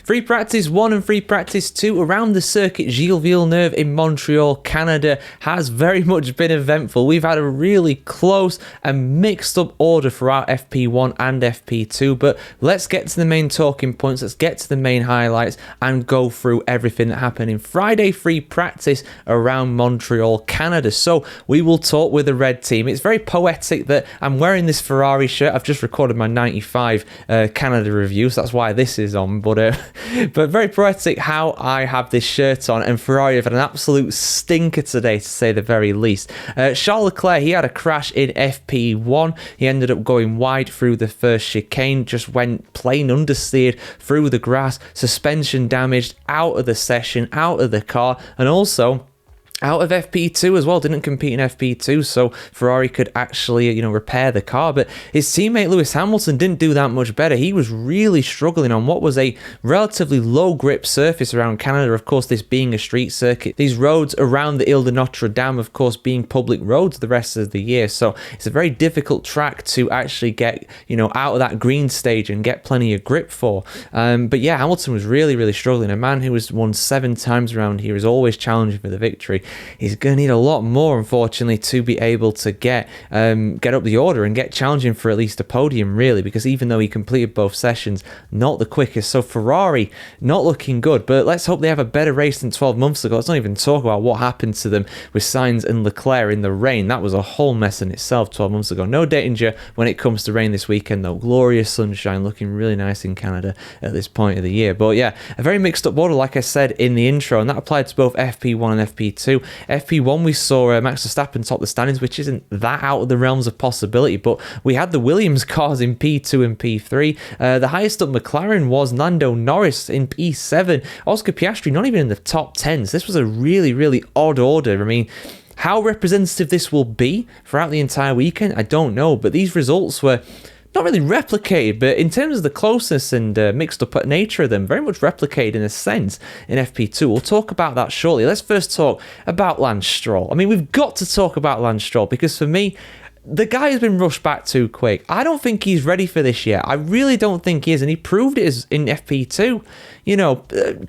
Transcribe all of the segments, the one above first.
Free practice 1 and free practice 2 around the Circuit Gilles Villeneuve in Montreal, Canada has very much been eventful. We've had a really close and mixed up order for our FP1 and FP2, but let's get to the main talking points, let's get to the main highlights and go through everything that happened in Friday free practice around Montreal, Canada. So we will talk with the red team. It's very poetic that I'm wearing this Ferrari shirt. I've just recorded my 95 Canada review, so that's why this is on, but very poetic how I have this shirt on, and Ferrari have had an absolute stinker today, to say the very least. Charles Leclerc, he had a crash in FP1. He ended up going wide through the first chicane, just went plain understeered through the grass, suspension damaged, out of the session, out of the car, and also out of FP2 as well. Didn't compete in FP2, so Ferrari could actually, repair the car. But his teammate Lewis Hamilton didn't do that much better. He was really struggling on what was a relatively low grip surface around Canada. Of course, this being a street circuit, these roads around the Ile de Notre Dame, of course, being public roads the rest of the year. So it's a very difficult track to actually get, out of that green stage and get plenty of grip for. But yeah, Hamilton was really, really struggling. A man who has won 7 times around here is always challenging for the victory. He's going to need a lot more, unfortunately, to be able to get up the order and get challenging for at least a podium, really, because even though he completed both sessions, not the quickest. So Ferrari, not looking good, but let's hope they have a better race than 12 months ago. Let's not even talk about what happened to them with Sainz and Leclerc in the rain. That was a whole mess in itself 12 months ago. No danger when it comes to rain this weekend, though. Glorious sunshine, looking really nice in Canada at this point of the year. But yeah, a very mixed up order, like I said in the intro, and that applied to both FP1 and FP2. FP1, we saw Max Verstappen top the standings, which isn't that out of the realms of possibility, but we had the Williams cars in P2 and P3. The highest up McLaren was Lando Norris in P7. Oscar Piastri not even in the top 10s. This was a really, really odd order. I mean, how representative this will be throughout the entire weekend, I don't know, but these results were not really replicated, but in terms of the closeness and mixed up nature of them, very much replicated in a sense in FP2. We'll talk about that shortly. Let's first talk about Lance Stroll. I mean, we've got to talk about Lance Stroll because for me, the guy has been rushed back too quick. I don't think he's ready for this yet. I really don't think he is, and he proved it in FP2.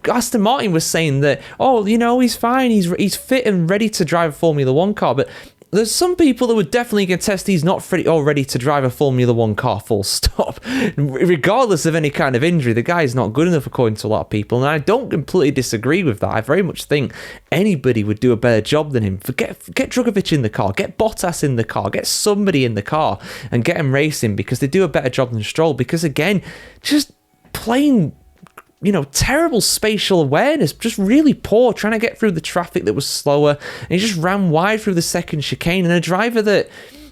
Aston Martin was saying that, he's fine, he's fit and ready to drive a Formula 1 car, but there's some people that would definitely contest he's not ready to drive a Formula 1 car, full stop. Regardless of any kind of injury, the guy is not good enough according to a lot of people, and I don't completely disagree with that. I very much think anybody would do a better job than him. Get Drugovich in the car, get Bottas in the car, get somebody in the car and get him racing, because they do a better job than Stroll, because again, just plain terrible spatial awareness, just really poor, trying to get through the traffic that was slower, and he just ran wide through the second chicane, and a driver that,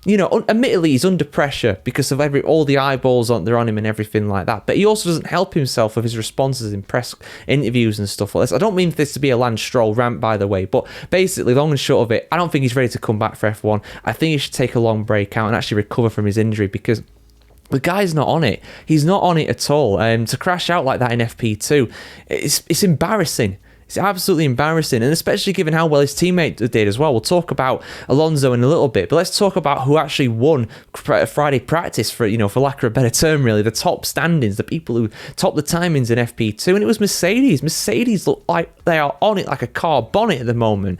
admittedly he's under pressure because of all the eyeballs they're on him and everything like that, but he also doesn't help himself with his responses in press interviews and stuff like this. I don't mean this to be a Lance Stroll rant, by the way, but basically, long and short of it, I don't think he's ready to come back for F1. I think he should take a long break out and actually recover from his injury, because the guy's not on it. He's not on it at all. To crash out like that in FP2, it's embarrassing. It's absolutely embarrassing, and especially given how well his teammate did as well. We'll talk about Alonso in a little bit, but let's talk about who actually won Friday practice, for lack of a better term, really, the top standings, the people who topped the timings in FP2, and it was Mercedes. Mercedes look like they are on it like a car bonnet at the moment.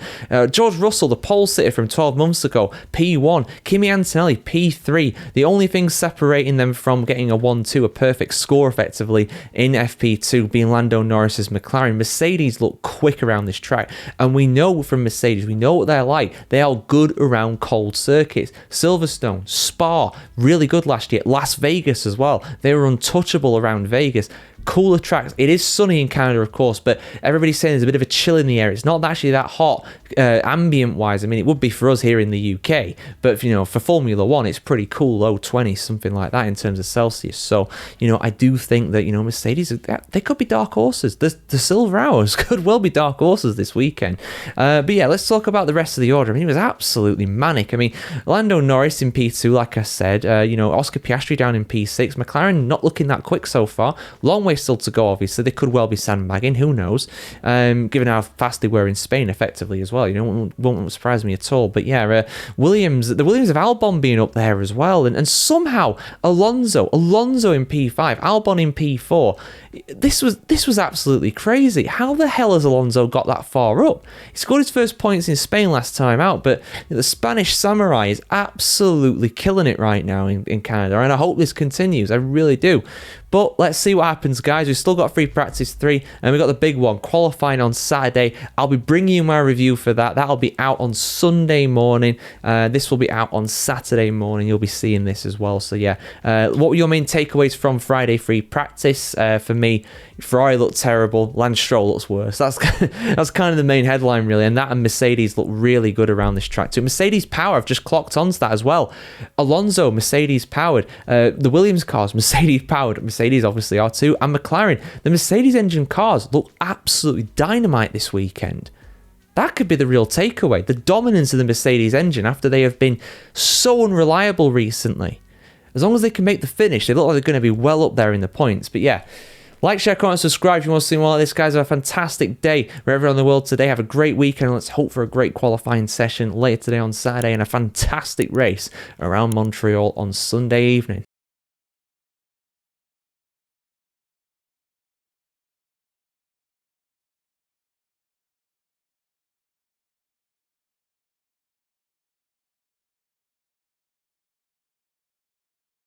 George Russell, the pole sitter from 12 months ago, P1. Kimi Antonelli, P3. The only thing separating them from getting a 1-2, a perfect score effectively, in FP2 being Lando Norris's McLaren. Mercedes look quick around this track, and we know from Mercedes, we know what they're like. They are good around cold circuits. Silverstone, Spa, really good last year. Las Vegas as well, they were untouchable around Vegas. Cooler tracks. It is sunny in Canada, of course, but everybody's saying there's a bit of a chill in the air. It's not actually that hot ambient wise. I mean, it would be for us here in the UK, but for Formula 1, it's pretty cool, low 20s, something like that in terms of Celsius. So, I do think that, Mercedes, they could be dark horses. The Silver Hours could well be dark horses this weekend. But yeah, let's talk about the rest of the order. I mean, it was absolutely manic. I mean, Lando Norris in P2, like I said, Oscar Piastri down in P6, McLaren not looking that quick so far. Long way race still to go, obviously. They could well be sandbagging, who knows, given how fast they were in Spain, effectively, as well. You know, won't surprise me at all. But yeah, the Williams of Albon being up there as well, and somehow Alonso in P5, Albon in P4. This was absolutely crazy. How the hell has Alonso got that far up? He scored his first points in Spain last time out, but the Spanish Samurai is absolutely killing it right now in Canada, and I hope this continues. I really do. But let's see what happens, guys. We've still got free practice 3, and we've got the big one, qualifying on Saturday. I'll be bringing you my review for that. That'll be out on Sunday morning. This will be out on Saturday morning. You'll be seeing this as well. So yeah, what were your main takeaways from Friday free practice? For me, Ferrari looked terrible. Lance Stroll looks worse. That's kind of the main headline, really. And that and Mercedes look really good around this track too. Mercedes power, I've just clocked onto that as well. Alonso, Mercedes powered. The Williams cars, Mercedes powered. Mercedes obviously are too. And McLaren, the Mercedes engine cars look absolutely dynamite this weekend. That could be the real takeaway. The dominance of the Mercedes engine after they have been so unreliable recently. As long as they can make the finish, they look like they're going to be well up there in the points. But yeah, like, share, comment, subscribe if you want to see more like this. Guys, have a fantastic day wherever in the world today. Have a great weekend. Let's hope for a great qualifying session later today on Saturday and a fantastic race around Montreal on Sunday evening.